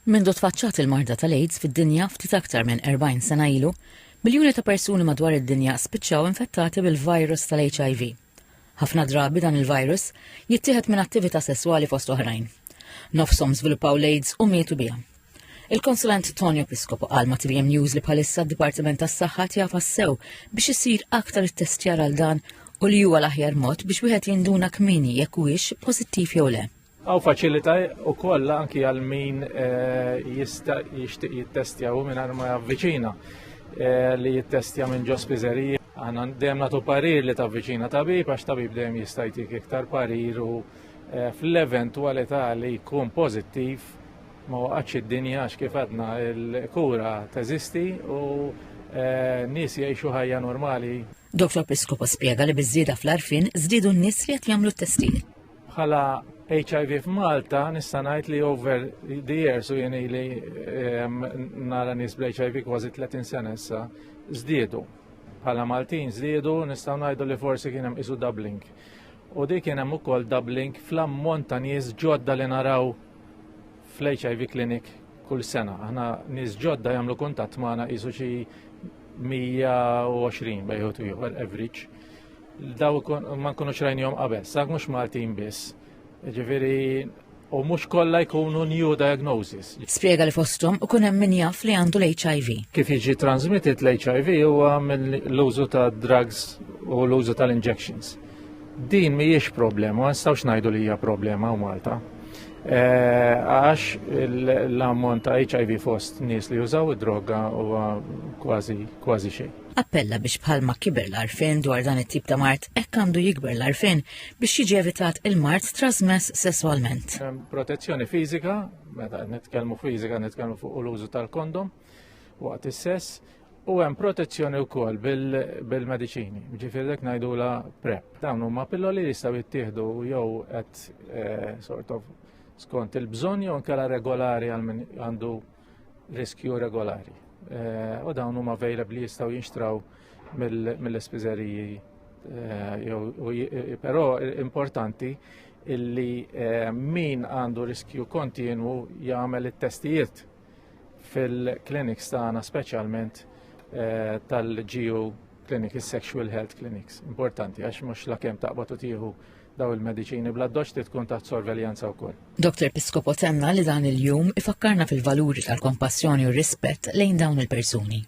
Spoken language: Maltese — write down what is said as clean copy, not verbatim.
Mindu tfaċċat il-marda tal-AIDS fid-dinja ftit aktar minn 40 sena ilu, miljuni ta' persuni madwar id-dinja spiċċaw infettati bil-virus tal-HIV. Ħafna drabi dan il-virus jittieħed minn attività sesswali fost oħrajn. Nofshom żviluppaw l-AIDS u mietu biha. Il-konsulent Tonio Piscopo qal ma' TVM News li bħalissa d-Dipartiment tas-Saħħa tjaf sew biex isir aktar it-testjar għal dan u li huwa l-aħjar mod biex wieħed jinduna kmieni jekk huwiex pożittiv jew le. Għaw faċilita u koll anki għal min jishtiq jittestja u minn ma javviċina li jittestja minn ġospiżerija. Għana dejjem nagħtu parir li tavviċina tabib, għax tabib dejjem jista' jtik iktar parir u fl-eventualità li jkun pożittiv ma waqgħetx id-dinja għax kif għadna l-kura teżisti u nies jgħixu ħajja normali. Dr. Piscopo spjega li biż-żieda fl-għarfien żdiedu n-nies li qed jagħmlu t-testijiet. Bħala HIV f'Malta nista' ngħid li over the years u jien li nara nies bl-HIV kważi 30 sena issa żdiedu. Bħala Maltin żdiedu nistgħu ngħidu li forsi kien hemm isu doubling. U dik kien hemm ukoll doubling fl-ammont ta' nies ġodda li naraw fl-HIV clinic kull sena. Aħna nies ġodda jagħmlu kuntatt magħna qisu xi 120 bejħu ieħor average. Daw ma nkunux rajnihom qabel, sak mhux Maltin biss. Ġifieri u mhux kollha jkunu new diagnosis. Spjega li fosthom ukun hemm min jaf li għandu l-HIV. Kif jiġi transmitted l-HIV huwa mill-użu ta' drugs u l-użu tal-injections. Din mhijiex problema, ma nistgħux ngħidu li hija problema u Malta. Għax l-ammont ta' HIV fost nies li jużaw id-droga huwa kważi xejn. Appella biex bħalma kiber l-arfin dwar dan it-tip ta' mart hekk għandu jikber l-arfin biex jiġi evitat il-mart trasmess sesswalment. Protezzjoni fiżika, meta nitkellmu fiżika nitkellmu fuq l-użu tal-kondom waqt is-sess, u hemm protezzjoni wkoll bil-mediċini. Ġifieri dak ngħidula PrEP. Dawn huma pilloli li jistgħu jittieħdu jew qed sort of skont il-bżonn jew inkella regolari għal min għandu riskju regolari. U dawn huma available jistgħu jinxtraw mill-ispiżeriji. Però importanti illi min għandu riskju kontinwu jagħmel it-testijiet fil-clinics tagħna speċjalment tal-GU clinic, is-sexual health clinics. Importanti għax mhux lakemm taqbad u tieħu daw il-mediċini bla doċ tkun taħt sorveljanza wkoll. Dr. Piscopo tenna li dan il-jum ifakkarna fil-valuri tal-kompassjoni u rispett lejn dawn il-persuni.